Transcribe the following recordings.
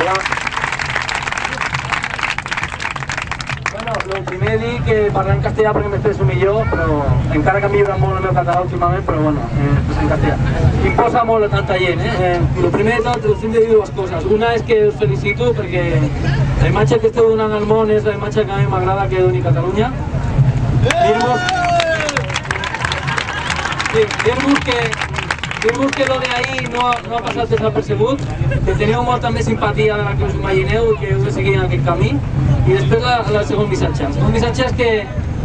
Hola. Bueno, el primer dir que parlar en castellà perquè m'expresso millor, però encara que millora molt el meu català últimament, però bueno, pues en castellà. Imposa molt a tanta gent, El primer de tot, us hem de dir dues coses. Una és que us felicito perquè la imatge que esteu donant al món és la imatge que a mi m'agrada que doni Catalunya. Dir-vos que lo de ahir no ha passat desapercebut, que teniu molta més simpatia de la que us imagineu i que heu de seguir en aquest camí. I després el segon missatge. El segon missatge és que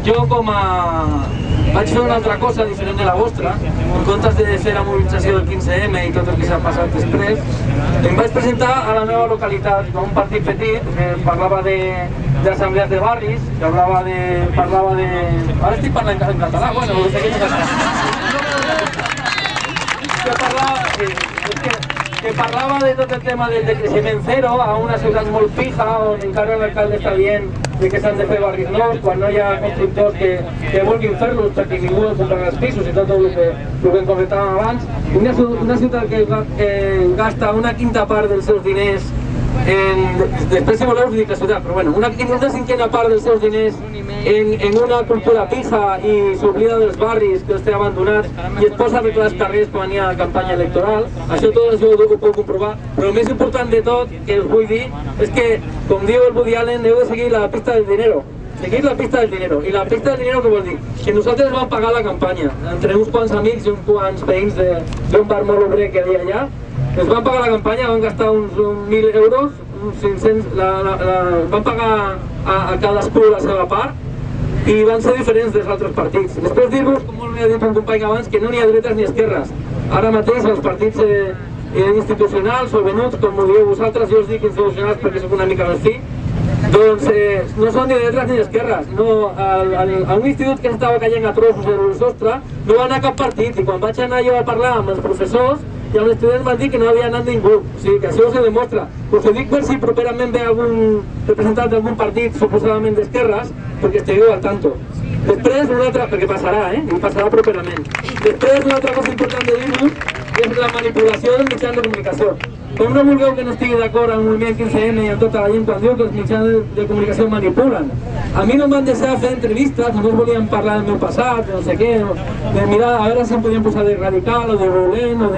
jo vaig fer una altra cosa diferent de la vostra, en comptes de fer la mobilització del 15M i tot el que s'ha passat després, em vaig presentar a la meva localitat com un partit petit que parlava d'assemblees de barris, que parlava de... Ara estic parlant en català, bueno, ho seguim en català. Que parlava de tot el tema del decreixement zero a una ciutat molt fija on encara l'alcalde està dient que s'han de fer barris nous quan no hi ha constructors que vulguin fer-los perquè ningú no comprarà els pisos i tot el que comentàvem abans. Una ciutat que gasta una quinta part dels seus diners després si voleu us dic la ciutat, però bueno, una cinquena part dels seus diners en una cultura pija i s'oblida dels barris que els té abandonats i es posa a arreglar els carrers quan hi ha campanya electoral. Això tot això ho puc comprovar, però el més important de tot que us vull dir és que, com diu el Woody Allen, heu de seguir la pista del dinero. Seguir la pista del dinero. I la pista del dinero què vol dir? Que nosaltres vam pagar la campanya entre uns quants amics i uns quants veïns d'un bar molt obrer que hi havia allà. Ens van pagar la campanya, van gastar uns 1.000 euros, uns 500, van pagar a cadascú la seva part i van ser diferents dels altres partits. Després dir-vos, com molt bé ha dit un company abans, que no n'hi ha dretes ni esquerres. Ara mateix els partits institucionals o venuts, com ho dieu vosaltres, jo us dic institucionals perquè soc una mica més fi, doncs no són ni dretes ni esquerres. A un institut que s'estava caient a trossos en el sostre no va anar cap partit i quan vaig anar jo a parlar amb els professors i els estudiants van dir que no havia anat ningú, o sigui que això se demostra. Us ho dic per si properament ve algun representant d'algun partit suposadament d'esquerres, perquè estigueu al tanto. Després, una altra, perquè passarà, i passarà properament. Després, una altra cosa important de dir-vos és la manipulació dels mitjans de comunicació. Com no vulgueu que no estigui d'acord amb el moviment 15M i amb tota la gent quan diu que els mitjans de comunicació manipulen. A mi no em van deixar fer entrevistes, només volien parlar del meu passat, de no sé què, de mirar a veure si em podien posar de radical o de violent o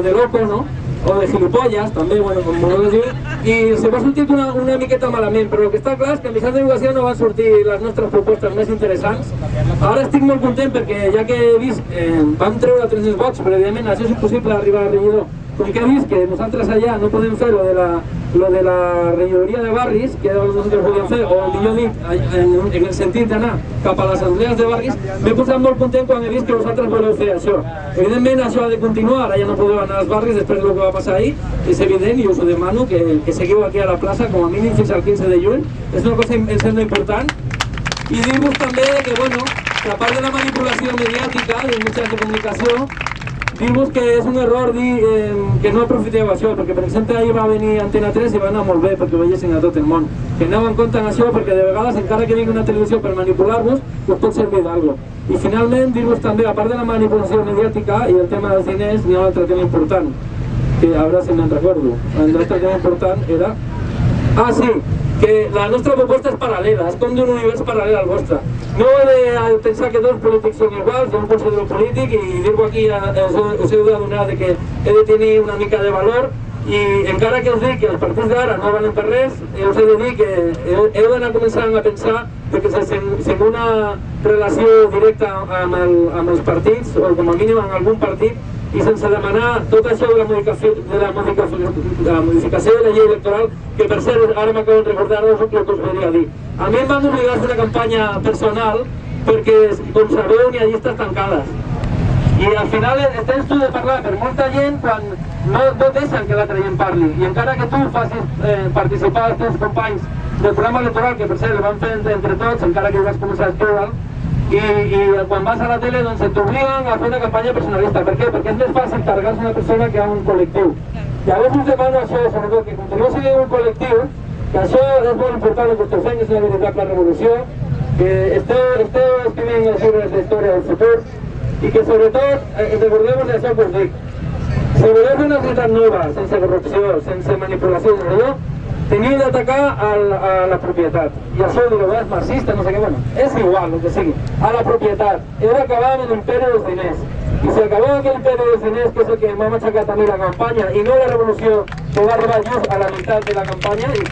de loco, no? O de gilipolles, també, bueno, com voleu dir, i se m'ha sortit una miqueta malament, però el que està clar és que en mitjans d'educació no van sortir les nostres propostes més interessants. Ara estic molt content perquè ja que he vist, vam treure 300 vots, però evidentment això és impossible arribar al regidor. Com que he vist que nosaltres allà no podem fer lo de la regidoria de barris, que nosaltres volíem fer, o millor dit, en el sentit d'anar cap a les assemblees de barris, m'he posat molt content quan he vist que vosaltres voleu fer això. Evidentment això ha de continuar, ara ja no podeu anar als barris després del que va passar ahir, és evident i us ho demano que seguiu aquí a la plaça com a mínim fins al 15 de juny, és una cosa em sembla important. I dir-vos també que, bueno, que a part de la manipulació mediàtica dels mitjans de comunicació, dir-vos que és un error dir que no aprofiteu això, perquè per exemple ahir va venir Antena 3 i va anar molt bé perquè ho veiessin a tot el món. Que aneu en compte amb això perquè de vegades encara que vingui una televisió per manipular-vos, us pot servir d'algo. I finalment dir-vos també, a part de la manipulació mediàtica i el tema dels diners, hi ha un altre tema important, que ara si me'n recordo. L'altre tema important era... Ah, sí, que la nostra proposta és paral·lela, és com d'un univers paral·lel al vostre. No heu de pensar que tots polítics són iguals, jo em considero polític i dir-ho aquí us heu de donar que he de tenir una mica de valor i encara que us dic que els partits d'ara no valen per res, us he de dir que heu d'anar començant a pensar que sense una relació directa amb els partits o com a mínim amb algun partit i sense demanar tot això de la modificació de la llei electoral, que per cert, ara m'acabo de recordar el que us volia dir. A mi em van obligar a fer una campanya personal perquè, com sabeu, hi ha llistes tancades. I al final tens tu de parlar per molta gent quan no deixen que l'altra gent parli. I encara que tu facis participar els teus companys del programa electoral, que per cert el van fer entre tots, encara que vas començar a escriure'l, i quan vas a la tele doncs t'obliguen a fer una campanya personalista. Per què? Perquè és més fàcil carregar-se una persona que a un col·lectiu. Llavors us demano això, sobretot, que continueu sent un col·lectiu, que això és molt important el que esteu fent, és una veritable revolució, que esteu escrivint els llibres d'història del futur i que sobretot recordeu-vos d'això que us dic. si voleu fer una societat nova, sense corrupció, sense manipulació, sense allò, teniu d'atacar a la propietat. I això direu, és marxista, no sé què, bueno, és igual, el que sigui. A la propietat. Heu d'acabar amb l'imperi dels diners. I si acabeu aquell imperi dels diners, que és el que m'ha aixecat a mi la campanya, i no la revolució que va arribar just a la meitat de la campanya, i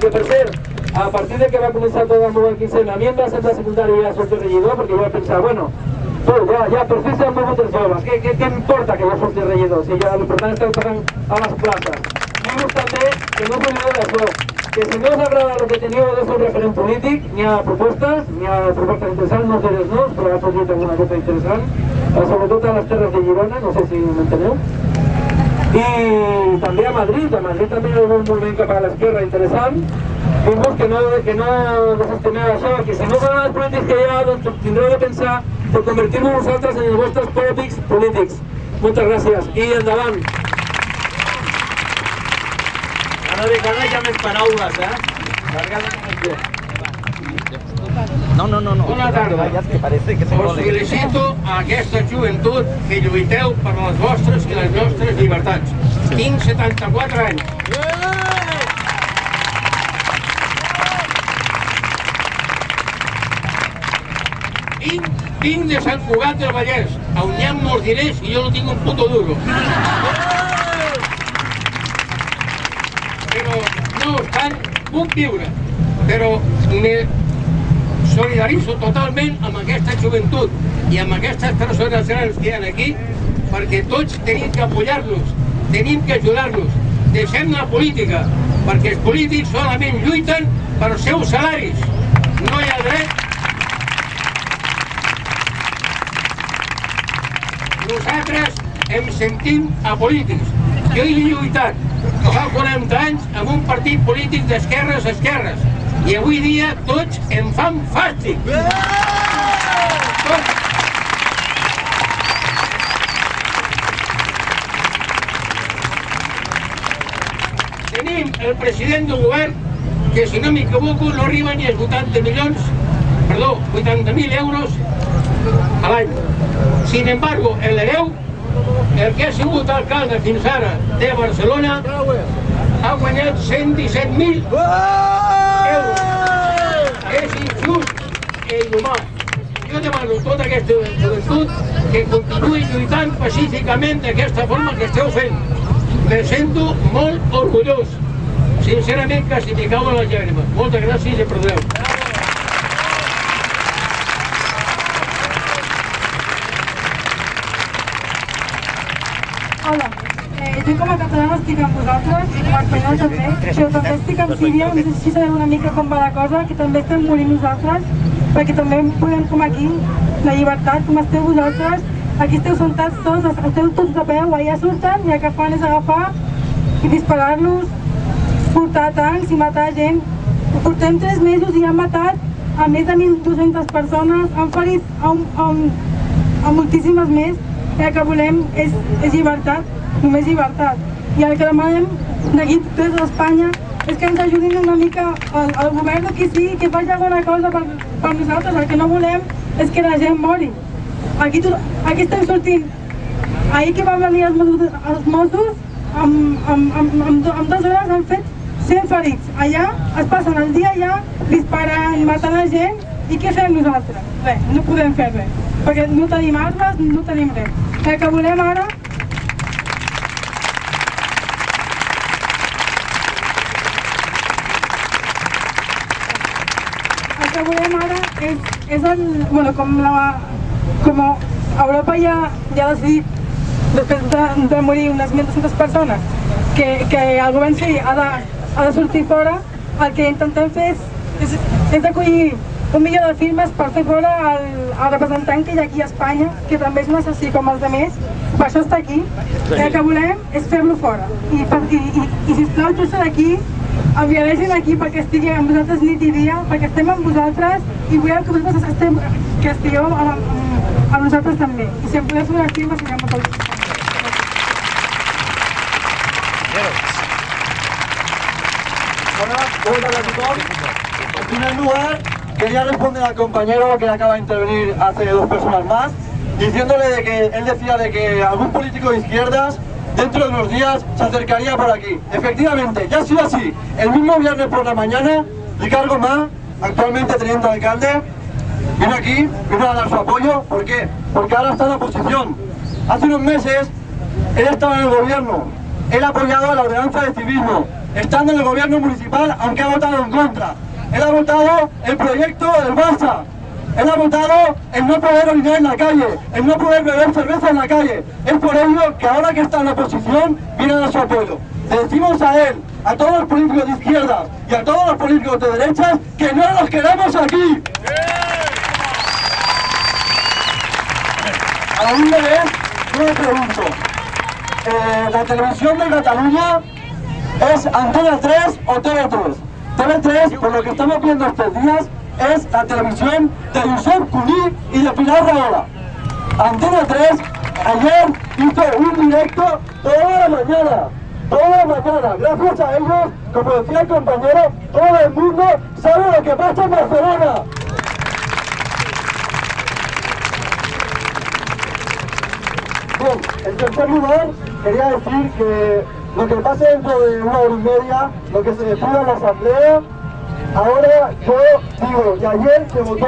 que per cert, a partir de que va començar tot el moviment quincena, a mi em va sentar secundari i ja soc regidor, perquè jo vaig pensar, bueno, ja, per fi s'han mogut els joves, què importa que jo surti regidor? Si ja l'important és que passant a les places. Diu també que no us oblideu d'això, que si no us agrada el que teniu de ser un referent polític, n'hi ha propostes interessants, no sé els noms, però ha sorgit alguna cosa interessant, sobretot a les terres de Girona, no sé si m'enteneu. I també a Madrid també hi ha un moviment cap a l'esquerra interessant. Dir-vos que no desestimeu això, que si no són els polítics que hi ha, doncs tindreu de pensar per convertir-vos vosaltres en els vostres propis polítics. Moltes gràcies i endavant. Ara de cada hi ha més paraules, No. Bona tarda. Us felicito a aquesta joventut que lluiteu per les vostres i les nostres llibertats. Tinc 74 anys. Vinc de Sant Cugat del Vallès, on hi ha molts diners i jo no tinc un puto duro. Però no obstant, puc viure, però me solidaritzo totalment amb aquesta joventut i amb aquestes persones grans que hi ha aquí, perquè tots tenim que apoyar-los, tenim que ajudar-los. Deixem la política, perquè els polítics solament lluiten pels seus salaris. No hi ha dret. Nosaltres em sentim apolítics. Jo he lluitat fa 40 anys amb un partit polític d'esquerres a esquerres i avui dia tots em fan fàstic. Tenim el president del govern que, si no m'equivoco, no arriba ni als 80.000 euros a l'any. Sin embargo, el hereu, el que ha sigut alcalde fins ara de Barcelona, ha guanyat 117.000 euros. És injust i inhumà. Jo demano a tota aquesta joventut que continuï lluitant pacíficament d'aquesta forma que esteu fent. Me sento molt orgullós. Sincerament, quasi m'hi cauen les llàgrimes. Moltes gràcies i perdoneu. Hola, jo com a catalana estic amb vosaltres i com a espanyol també, però també estic amb Síria, no sé si sabeu una mica com va la cosa, que també estem morint nosaltres, perquè també podem com aquí, la llibertat, com esteu vosaltres, aquí esteu sentats tots, esteu tots de peu, allà surten i el que fan és agafar i disparar-los, portar tancs i matar gent. Portem 3 mesos i han matat a més de 1.200 persones, han ferit a moltíssimes més. El que volem és llibertat, només llibertat. I el que demanem d'aquí des d'Espanya és que ens ajudin una mica el govern que sí, que faci alguna cosa per nosaltres. El que no volem és que la gent mori. Aquí estem sortint. Ahir que van venir els Mossos, amb 2 hores han fet 100 ferits. Allà es passen el dia allà disparant, matant la gent. I què fem nosaltres? Res, no podem fer res. Perquè no tenim armes, no tenim res. El que volem ara és com Europa ja ha decidit, després de morir unes 1.200 persones, que el govern sí ha de sortir fora, el que intentem fer és acollir 1 milió de firmes per fer fora el representant que hi ha aquí a Espanya, que també és un assassí com els altres, per això està aquí. El que volem és fer-lo fora. I sisplau, tots d'aquí, enviareixin aquí perquè estigui amb vosaltres nit i dia, perquè estem amb vosaltres i volem que vosaltres estigueu amb nosaltres també. I si em podeu fer una firma, seria molt bé. Buenas a todos. En primer lugar, quería responder al compañero que acaba de intervenir hace 2 personas más, diciéndole de que él decía de que algún político de izquierdas dentro de unos días se acercaría por aquí. Efectivamente, ya ha sido así. El mismo viernes por la mañana, Ricardo Mas, actualmente teniente alcalde, vino aquí, vino a dar su apoyo. ¿Por qué? Porque ahora está en la oposición. Hace unos meses, él estaba en el gobierno. Él ha apoyado la ordenanza de civismo, estando en el gobierno municipal, aunque ha votado en contra. Él ha votado el proyecto del Barça. Él ha votado el no poder orinar en la calle, el no poder beber cerveza en la calle. Es por ello que ahora que está en la oposición, viene a dar su apoyo. Le decimos a él, a todos los políticos de izquierda y a todos los políticos de derechas, que no los queremos aquí. A la misma vez, yo me pregunto, ¿la televisión de Cataluña es Antena 3 o TV3? TV3, por lo que estamos viendo estos días, es la televisión de Josep Cuní y de Pilar Rahola. Antena 3 ayer hizo un directo toda la mañana. Gracias a ellos, como decía el compañero, todo el mundo sabe lo que pasa en Barcelona. Bien, en tercer lugar, quería decir que lo que pase dentro de una hora y media, lo que se decida en la asamblea, ahora yo digo, y ayer se votó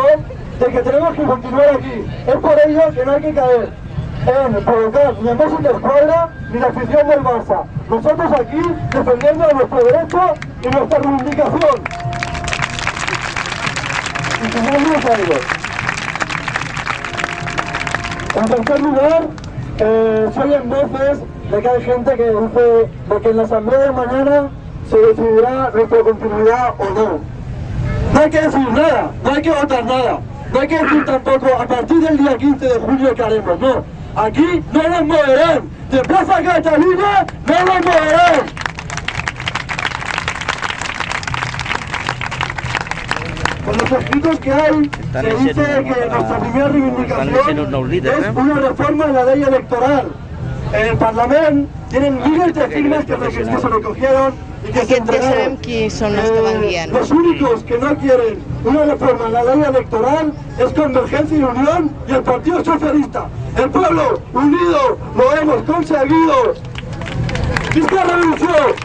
de que tenemos que continuar aquí. Es por ello que no hay que caer en provocar ni a Messi de escuadra ni la afición del Barça. Nosotros aquí defendiendo nuestro derecho y nuestra reivindicación. Y siguiendo a ellos. En tercer lugar, se oyen voces de que hay gente que dice de que en la asamblea de mañana se decidirá nuestra continuidad o no. No hay que decir nada, no hay que votar nada, no hay que decir tampoco a partir del día 15 de julio que haremos, no. Aquí no nos moverán, de Plaza Cataluña no nos moverán. Con los escritos que hay, se dice que nuestra primera reivindicación es una reforma de la ley electoral. En el Parlamento tienen miles de firmas que se recogieron y que se entregaron. Los únicos que no quieren una reforma en la ley electoral es Convergencia y Unión y el Partido Socialista. El pueblo unido lo hemos conseguido. ¡Visca la revolución!